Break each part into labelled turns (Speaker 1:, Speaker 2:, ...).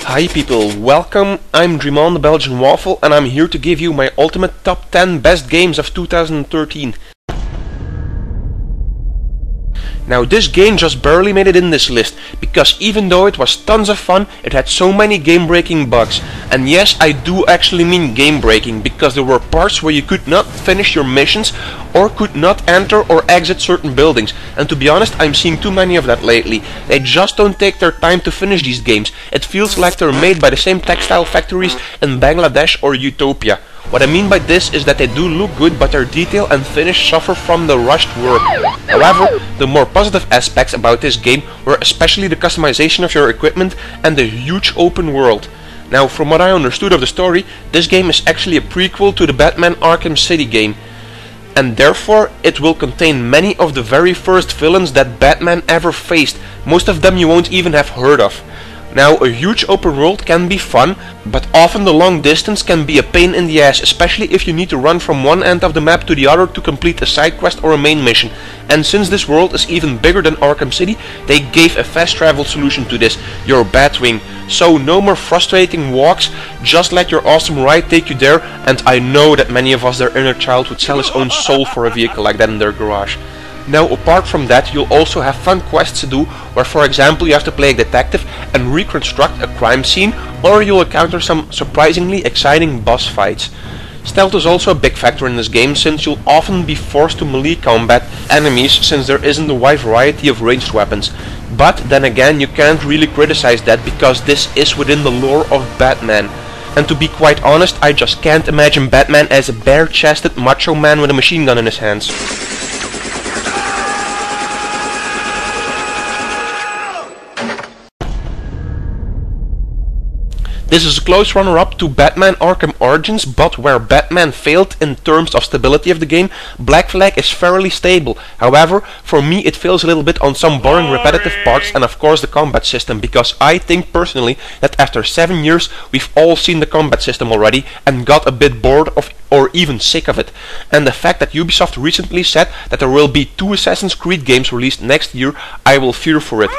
Speaker 1: Hi people, welcome, I'm Dreamon the Belgian Waffle and I'm here to give you my ultimate top 10 best games of 2013. Now this game just barely made it in this list, because even though it was tons of fun, it had so many game-breaking bugs. And yes, I do actually mean game-breaking, because there were parts where you could not finish your missions, or could not enter or exit certain buildings. And to be honest, I'm seeing too many of that lately. They just don't take their time to finish these games. It feels like they're made by the same textile factories in Bangladesh or Utopia. What I mean by this is that they do look good, but their detail and finish suffer from the rushed work. However, the more positive aspects about this game were especially the customization of your equipment and the huge open world. Now, from what I understood of the story, this game is actually a prequel to the Batman Arkham City game. And therefore, it will contain many of the very first villains that Batman ever faced. Most of them you won't even have heard of. Now, a huge open world can be fun, but often the long distance can be a pain in the ass, especially if you need to run from one end of the map to the other to complete a side quest or a main mission. And since this world is even bigger than Arkham City, they gave a fast travel solution to this, your Batwing. So no more frustrating walks, just let your awesome ride take you there, and I know that many of us, their inner child, would sell his own soul for a vehicle like that in their garage. Now, apart from that, you'll also have fun quests to do, where for example you have to play a detective and reconstruct a crime scene, or you'll encounter some surprisingly exciting boss fights. Stealth is also a big factor in this game, since you'll often be forced to melee combat enemies since there isn't a wide variety of ranged weapons. But then again, you can't really criticize that, because this is within the lore of Batman. And to be quite honest, I just can't imagine Batman as a bare-chested macho man with a machine gun in his hands. This is a close runner-up to Batman Arkham Origins, but where Batman failed in terms of stability of the game, Black Flag is fairly stable. However, for me it fails a little bit on some boring repetitive parts, and of course the combat system, because I think personally that after 7 years we've all seen the combat system already and got a bit bored of or even sick of it. And the fact that Ubisoft recently said that there will be 2 Assassin's Creed games released next year, I will fear for it.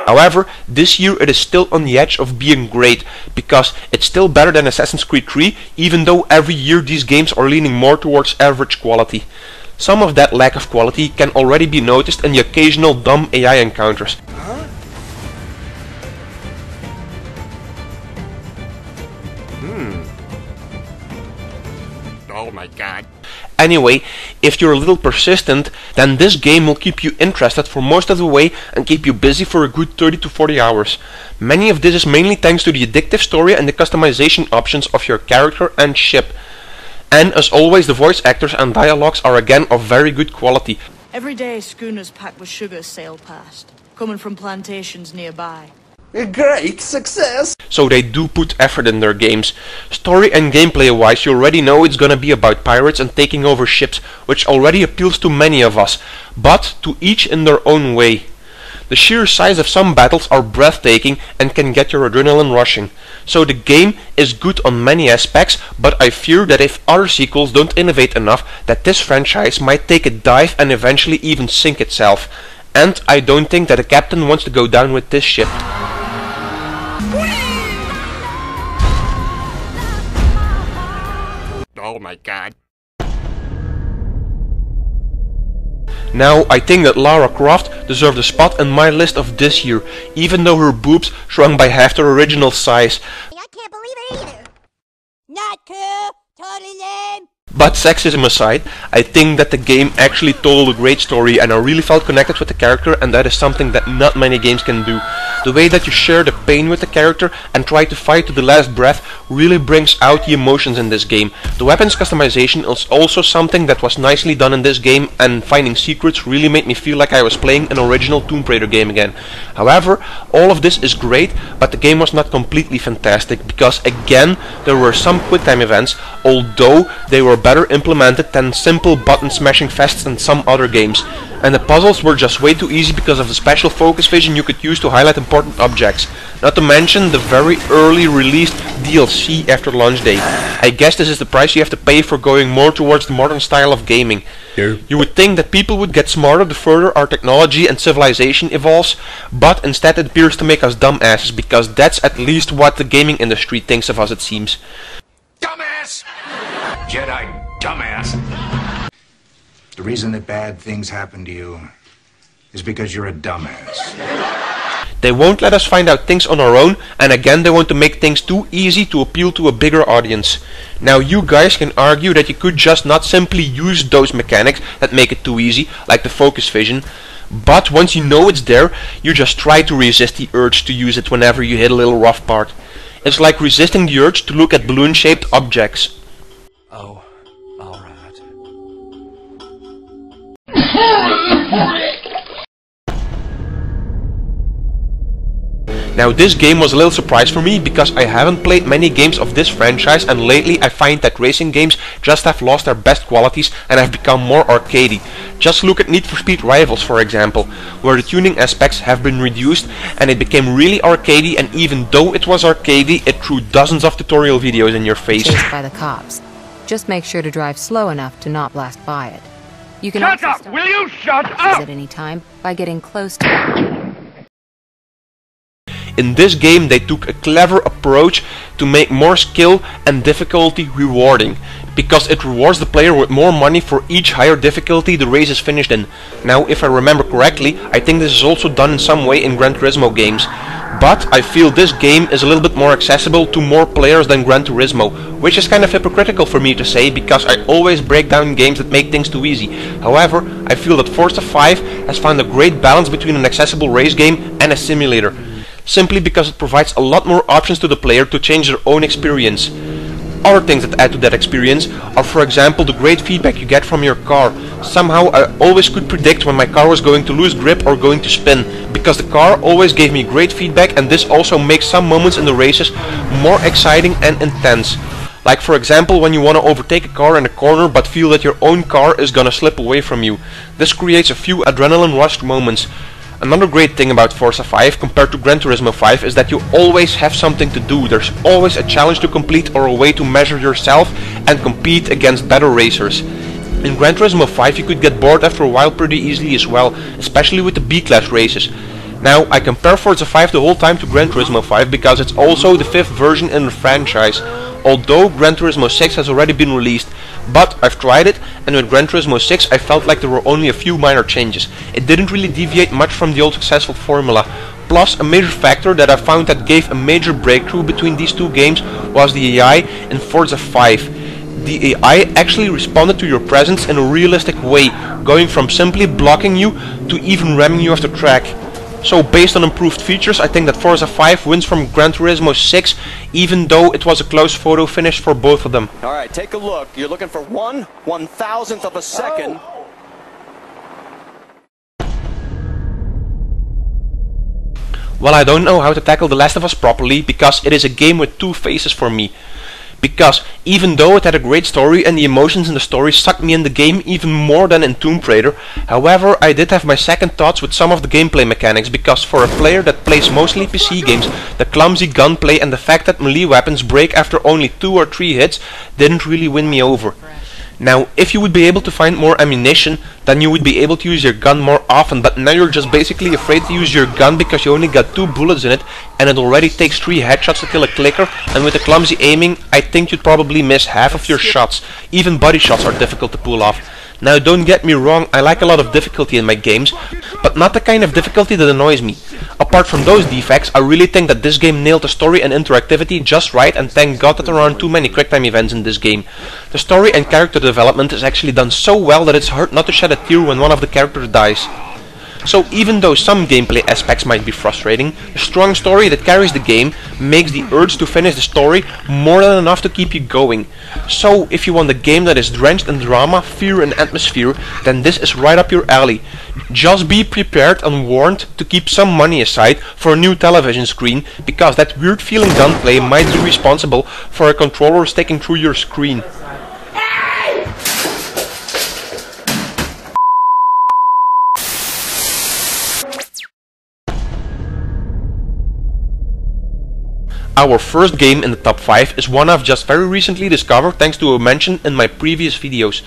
Speaker 1: However, this year it is still on the edge of being great, because it's still better than Assassin's Creed 3, even though every year these games are leaning more towards average quality. Some of that lack of quality can already be noticed in the occasional dumb AI encounters.
Speaker 2: Oh my god.
Speaker 1: Anyway, if you're a little persistent, then this game will keep you interested for most of the way and keep you busy for a good 30 to 40 hours. Many of this is mainly thanks to the addictive story and the customization options of your character and ship. And as always, the voice actors and dialogues are again of very good quality.
Speaker 3: Every day schooners packed with sugar sail past, coming from plantations nearby.
Speaker 2: A great success!
Speaker 1: So they do put effort in their games. Story and gameplay wise, you already know it's gonna be about pirates and taking over ships, which already appeals to many of us, but to each in their own way. The sheer size of some battles are breathtaking and can get your adrenaline rushing. So the game is good on many aspects, but I fear that if other sequels don't innovate enough, that this franchise might take a dive and eventually even sink itself. And I don't think that a captain wants to go down with this ship.
Speaker 2: Oh my god.
Speaker 1: Now, I think that Lara Croft deserved a spot in my list of this year, even though her boobs shrunk by half their original size.
Speaker 4: I can't believe it either. Not cool. Totally lame.
Speaker 1: But sexism aside, I think that the game actually told a great story and I really felt connected with the character, and that is something that not many games can do. The way that you share the pain with the character and try to fight to the last breath really brings out the emotions in this game. The weapons customization is also something that was nicely done in this game, and finding secrets really made me feel like I was playing an original Tomb Raider game again. However, all of this is great, but the game was not completely fantastic, because again, there were some quick time events, although they were better implemented than simple button smashing fests in some other games, and the puzzles were just way too easy because of the special focus vision you could use to highlight important objects, not to mention the very early released DLC after launch day. I guess this is the price you have to pay for going more towards the modern style of gaming. You would think that people would get smarter the further our technology and civilization evolves, but instead it appears to make us dumbasses, because that's at least what the gaming industry thinks of us, it seems.
Speaker 5: Dumbass! Jedi dumbass! The reason that bad things happen to you is because you're a dumbass.
Speaker 1: They won't let us find out things on our own, and again they want to make things too easy to appeal to a bigger audience. Now you guys can argue that you could just not simply use those mechanics that make it too easy, like the focus vision, but once you know it's there, you just try to resist the urge to use it whenever you hit a little rough part. It's like resisting the urge to look at balloon-shaped objects.
Speaker 2: Oh, alright.
Speaker 1: Now this game was a little surprise for me, because I haven't played many games of this franchise, and lately I find that racing games just have lost their best qualities and have become more arcadey. Just look at Need for Speed Rivals, for example, where the tuning aspects have been reduced and it became really arcadey, and even though it was arcadey, it threw dozens of tutorial videos in your face.
Speaker 6: Chased by the cops. Just make sure to drive slow enough to not blast by it. You can
Speaker 2: Shut up! Will you shut up?
Speaker 6: at any time by getting close to it.
Speaker 1: In this game they took a clever approach to make more skill and difficulty rewarding, because it rewards the player with more money for each higher difficulty the race is finished in. Now if I remember correctly, I think this is also done in some way in Gran Turismo games, but I feel this game is a little bit more accessible to more players than Gran Turismo, which is kind of hypocritical for me to say, because I always break down games that make things too easy. However, I feel that Forza 5 has found a great balance between an accessible race game and a simulator, simply because it provides a lot more options to the player to change their own experience. Other things that add to that experience are, for example, the great feedback you get from your car. Somehow I always could predict when my car was going to lose grip or going to spin, because the car always gave me great feedback, and this also makes some moments in the races more exciting and intense. Like for example when you want to overtake a car in a corner but feel that your own car is gonna slip away from you. This creates a few adrenaline rushed moments. Another great thing about Forza 5 compared to Gran Turismo 5 is that you always have something to do. There's always a challenge to complete or a way to measure yourself and compete against better racers. In Gran Turismo 5 you could get bored after a while pretty easily as well, especially with the B-class races. Now I compare Forza 5 the whole time to Gran Turismo 5 because it's also the 5th version in the franchise, although Gran Turismo 6 has already been released. But I've tried it, and with Gran Turismo 6 I felt like there were only a few minor changes. It didn't really deviate much from the old successful formula. Plus, a major factor that I found that gave a major breakthrough between these two games was the AI in Forza 5. The AI actually responded to your presence in a realistic way, going from simply blocking you to even ramming you off the track. So based on improved features, I think that Forza 5 wins from Gran Turismo 6, even though it was a close photo finish for both of them.
Speaker 7: Alright, take a look. You're looking for 1/1000th of a second.
Speaker 1: Well, I don't know how to tackle The Last of Us properly, because it is a game with two faces for me. Because even though it had a great story and the emotions in the story sucked me in the game even more than in Tomb Raider, however I did have my second thoughts with some of the gameplay mechanics, because for a player that plays mostly PC games, the clumsy gunplay and the fact that melee weapons break after only 2 or 3 hits didn't really win me over. Now, if you would be able to find more ammunition, then you would be able to use your gun more often, but now you're just basically afraid to use your gun because you only got 2 bullets in it, and it already takes 3 headshots to kill a clicker, and with the clumsy aiming, I think you'd probably miss half of your shots. Even body shots are difficult to pull off. Now, don't get me wrong, I like a lot of difficulty in my games, but not the kind of difficulty that annoys me. Apart from those defects, I really think that this game nailed the story and interactivity just right, and thank God that there aren't too many quicktime events in this game. The story and character development is actually done so well that it's hard not to shed a tear when one of the characters dies. So even though some gameplay aspects might be frustrating, the strong story that carries the game makes the urge to finish the story more than enough to keep you going. So if you want a game that is drenched in drama, fear and atmosphere, then this is right up your alley. Just be prepared and warned to keep some money aside for a new television screen, because that weird feeling gunplay might be responsible for a controller sticking through your screen. Our first game in the top 5 is one I've just very recently discovered thanks to a mention in my previous videos.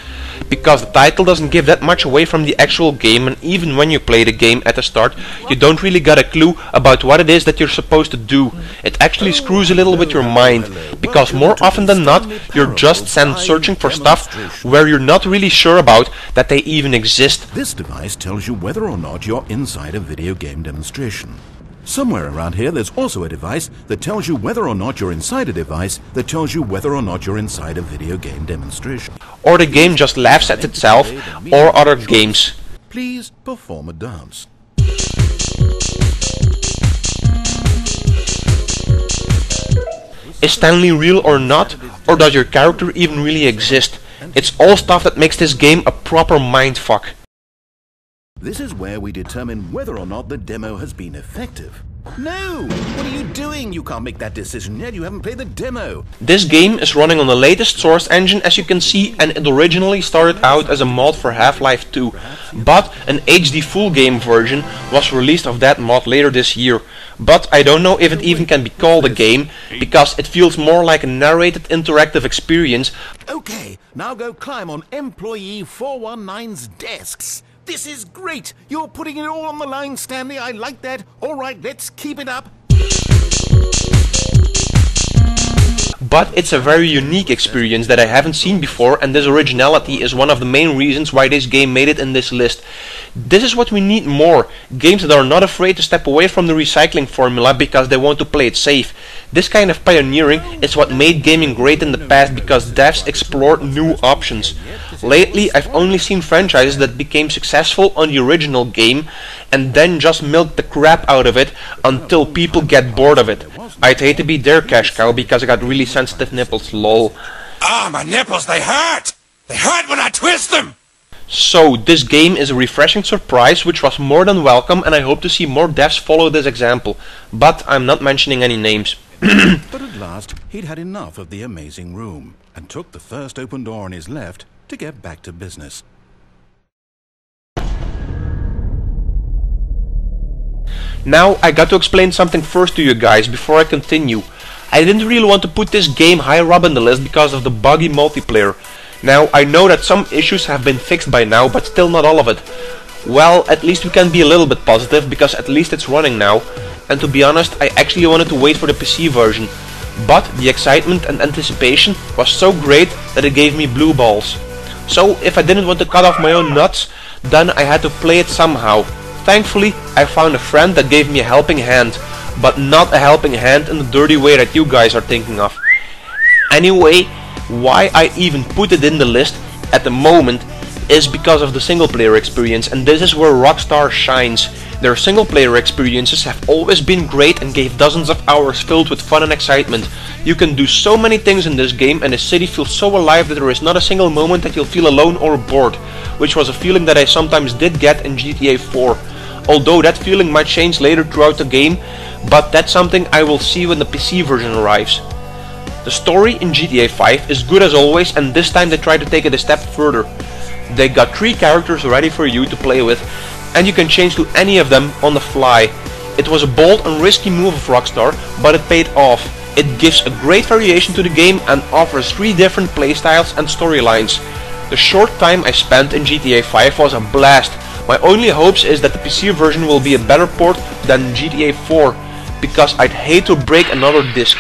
Speaker 1: Because the title doesn't give that much away from the actual game, and even when you play the game at the start, you don't really get a clue about what it is that you're supposed to do. It actually screws a little with your mind, because more often than not, you're just sent searching for stuff where you're not really sure about that they even exist.
Speaker 8: This device tells you whether or not you're inside a video game demonstration. Somewhere around here there's also a device that tells you whether or not you're inside a device that tells you whether or not you're inside a video game demonstration.
Speaker 1: Or the game just laughs at itself, or other games.
Speaker 8: Please perform a dance.
Speaker 1: Is Stanley real or not? Or does your character even really exist? It's all stuff that makes this game a proper mindfuck.
Speaker 8: This is where we determine whether or not the demo has been effective. No! What are you doing? You can't make that decision yet. You haven't played the demo.
Speaker 1: This game is running on the latest Source engine, as you can see, and it originally started out as a mod for Half-Life 2. But an HD full game version was released of that mod later this year. But I don't know if it even can be called a game, because it feels more like a narrated interactive experience.
Speaker 8: Okay, now go climb on Employee 419's desks. This is great! You're putting it all on the line, Stanley. I like that. All right, let's keep it up.
Speaker 1: But it's a very unique experience that I haven't seen before, and this originality is one of the main reasons why this game made it in this list. This is what we need more. Games that are not afraid to step away from the recycling formula because they want to play it safe. This kind of pioneering is what made gaming great in the past, because devs explored new options. Lately, I've only seen franchises that became successful on the original game and then just milked the crap out of it until people get bored of it. I'd hate to be their cash cow because I got really sensitive nipples, lol.
Speaker 2: Ah, my nipples, they hurt! They hurt when I twist them!
Speaker 1: So, this game is a refreshing surprise which was more than welcome, and I hope to see more devs follow this example. But I'm not mentioning any names.
Speaker 8: But at last, he'd had enough of the amazing room and took the first open door on his left to get back to business.
Speaker 1: Now I got to explain something first to you guys before I continue. I didn't really want to put this game higher up in the list because of the buggy multiplayer. Now I know that some issues have been fixed by now, but still not all of it. Well, at least we can be a little bit positive, because at least it's running now. And to be honest, I actually wanted to wait for the PC version. But the excitement and anticipation was so great that it gave me blue balls. So if I didn't want to cut off my own nuts, then I had to play it somehow. Thankfully, I found a friend that gave me a helping hand, but not a helping hand in the dirty way that you guys are thinking of. Anyway, why I even put it in the list at the moment is because of the single player experience, and this is where Rockstar shines. Their single player experiences have always been great and gave dozens of hours filled with fun and excitement. You can do so many things in this game, and the city feels so alive that there is not a single moment that you'll feel alone or bored, which was a feeling that I sometimes did get in GTA 4. Although that feeling might change later throughout the game, but that's something I will see when the PC version arrives. The story in GTA 5 is good as always, and this time they tried to take it a step further. They got 3 characters ready for you to play with, and you can change to any of them on the fly. It was a bold and risky move of Rockstar, but it paid off. It gives a great variation to the game and offers 3 different playstyles and storylines. The short time I spent in GTA 5 was a blast. My only hopes is that the PC version will be a better port than GTA 4, because I'd hate to break another disc.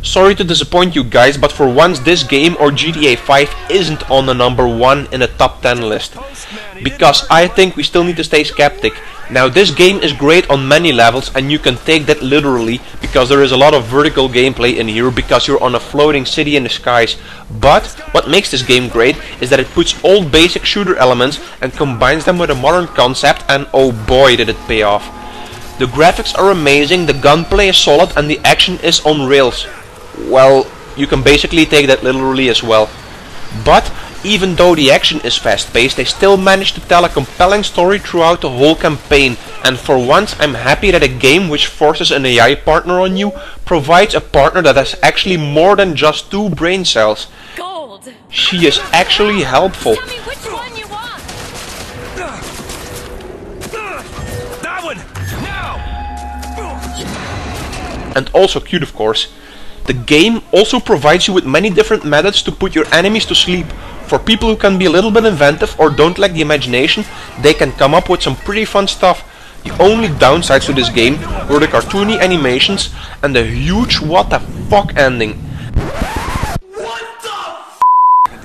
Speaker 1: Sorry to disappoint you guys, but for once this game or GTA 5 isn't on the number 1 in the top 10 list. Because I think we still need to stay skeptic. Now this game is great on many levels, and you can take that literally, because there is a lot of vertical gameplay in here because you're on a floating city in the skies. But what makes this game great is that it puts old basic shooter elements and combines them with a modern concept, and oh boy did it pay off. The graphics are amazing, the gunplay is solid, and the action is on rails. Well, you can basically take that literally as well. But even though the action is fast-paced, they still manage to tell a compelling story throughout the whole campaign, and for once I'm happy that a game which forces an AI partner on you provides a partner that has actually more than just 2 brain cells.
Speaker 9: Gold.
Speaker 1: She is actually helpful.
Speaker 9: Tell me which one you want.
Speaker 2: That one!
Speaker 1: and also cute of course. The game also provides you with many different methods to put your enemies to sleep. For people who can be a little bit inventive or don't lack the imagination, they can come up with some pretty fun stuff. The only downsides to this game were the cartoony animations and the huge what the fuck ending.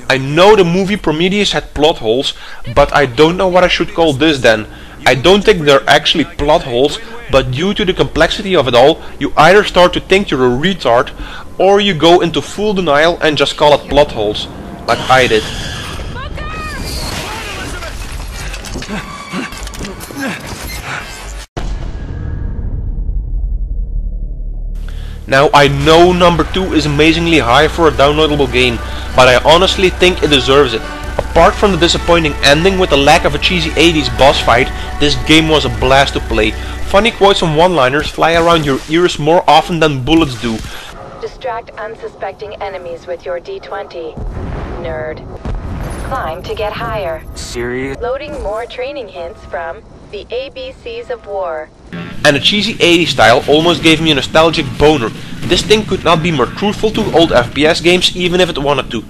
Speaker 1: I know the movie Prometheus had plot holes, but I don't know what I should call this then. I don't think they're actually plot holes, but due to the complexity of it all, you either start to think you're a retard, or you go into full denial and just call it plot holes, like I did. Now I know number 2 is amazingly high for a downloadable game, but I honestly think it deserves it. Apart from the disappointing ending with the lack of a cheesy 80s boss fight, this game was a blast to play. Funny quotes and one-liners fly around your ears more often than bullets do.
Speaker 9: Distract unsuspecting enemies with your D20. Nerd. Climb to get higher.
Speaker 2: Serious?
Speaker 9: Loading more training hints from the ABCs of War.
Speaker 1: And the cheesy 80s style almost gave me a nostalgic boner. This thing could not be more truthful to old FPS games even if it wanted to.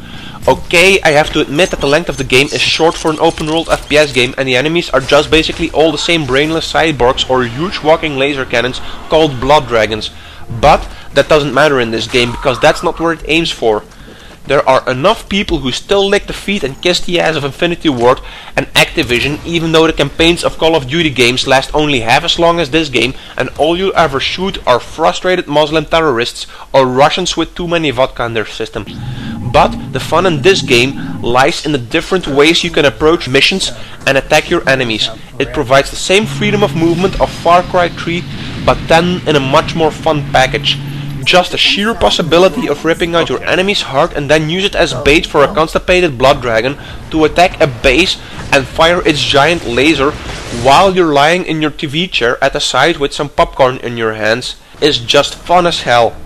Speaker 1: Okay, I have to admit that the length of the game is short for an open world FPS game and the enemies are just basically all the same brainless cyborgs or huge walking laser cannons called blood dragons. But that doesn't matter in this game because that's not where it aims for. There are enough people who still lick the feet and kiss the ass of Infinity Ward and Activision, even though the campaigns of Call of Duty games last only half as long as this game and all you ever shoot are frustrated Muslim terrorists or Russians with too many vodka in their system. But the fun in this game lies in the different ways you can approach missions and attack your enemies. It provides the same freedom of movement of Far Cry 3, but then in a much more fun package. Just the sheer possibility of ripping out your enemy's heart and then use it as bait for a constipated blood dragon to attack a base and fire its giant laser while you're lying in your TV chair at the side with some popcorn in your hands is just fun as hell.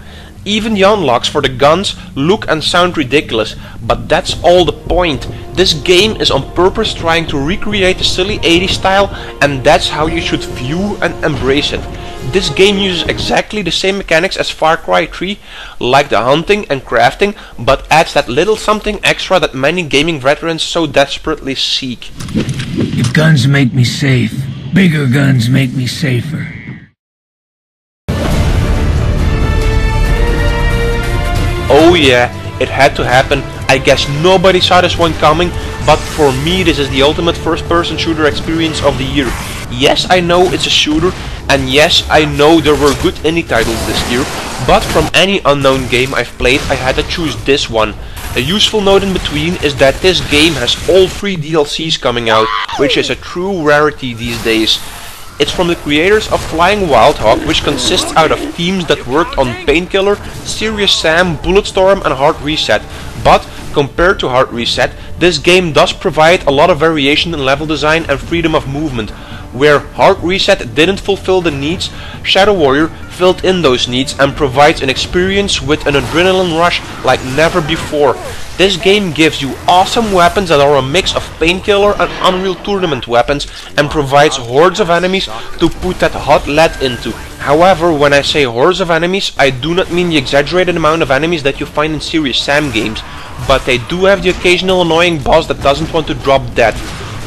Speaker 1: Even the unlocks for the guns look and sound ridiculous, but that's all the point. This game is on purpose trying to recreate the silly 80s style, and that's how you should view and embrace it. This game uses exactly the same mechanics as Far Cry 3, like the hunting and crafting, but adds that little something extra that many gaming veterans so desperately seek.
Speaker 10: If guns make me safe, bigger guns make me safer.
Speaker 1: Oh yeah, it had to happen. I guess nobody saw this one coming, but for me this is the ultimate first-person shooter experience of the year. Yes, I know it's a shooter, and yes, I know there were good indie titles this year, but from any unknown game I've played, I had to choose this one. A useful note in between is that this game has all 3 DLCs coming out, which is a true rarity these days. It's from the creators of Flying Wild Hog, which consists out of teams that worked on Painkiller, Serious Sam, Bulletstorm and Hard Reset. But compared to Hard Reset, this game does provide a lot of variation in level design and freedom of movement. Where Hard Reset didn't fulfill the needs, Shadow Warrior filled in those needs and provides an experience with an adrenaline rush like never before. This game gives you awesome weapons that are a mix of Painkiller and Unreal Tournament weapons and provides hordes of enemies to put that hot lead into. However, when I say hordes of enemies, I do not mean the exaggerated amount of enemies that you find in Serious Sam games, but they do have the occasional annoying boss that doesn't want to drop dead.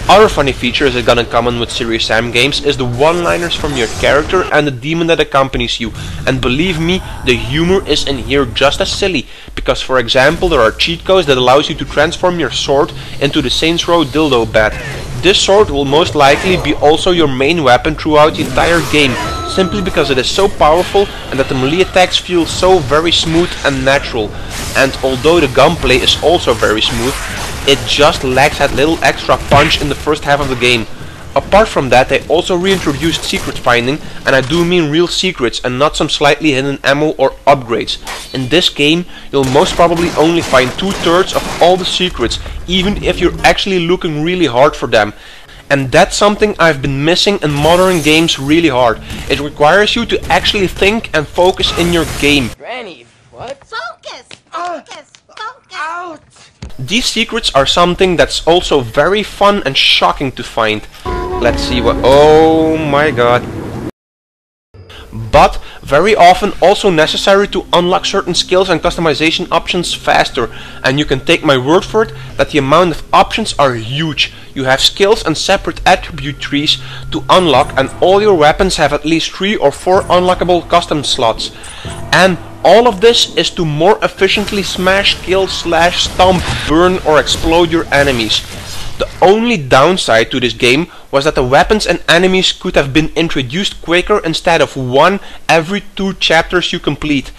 Speaker 1: Other funny features that got in common with Serious Sam games is the one-liners from your character and the demon that accompanies you. And believe me, the humor is in here just as silly, because for example there are cheat codes that allows you to transform your sword into the Saints Row dildo bat. This sword will most likely be also your main weapon throughout the entire game, simply because it is so powerful and that the melee attacks feel so very smooth and natural. And although the gunplay is also very smooth, it just lacks that little extra punch in the first half of the game. Apart from that, they also reintroduced secret finding, and I do mean real secrets and not some slightly hidden ammo or upgrades. In this game, you'll most probably only find 2/3 of all the secrets, even if you're actually looking really hard for them. And that's something I've been missing in modern games really hard. It requires you to actually think and focus in your game.
Speaker 11: Granny, what?
Speaker 4: Focus! Focus! Focus!
Speaker 11: Out!
Speaker 1: These secrets are something that's also very fun and shocking to find. Let's see what... oh my god. but very often also necessary to unlock certain skills and customization options faster, and you can take my word for it that the amount of options are huge. You have skills and separate attribute trees to unlock, and all your weapons have at least 3 or 4 unlockable custom slots. And all of this is to more efficiently smash, kill, slash, stomp, burn or explode your enemies. The only downside to this game was that the weapons and enemies could have been introduced quicker instead of 1 every 2 chapters you complete.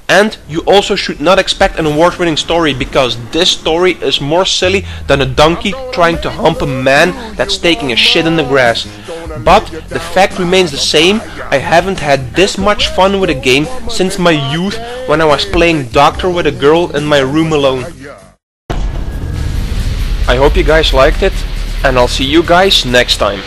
Speaker 1: And you also should not expect an award-winning story, because this story is more silly than a donkey trying to hump a man that's taking a shit in the grass. But the fact remains the same, I haven't had this much fun with a game since my youth, when I was playing doctor with a girl in my room alone. I hope you guys liked it, and I'll see you guys next time.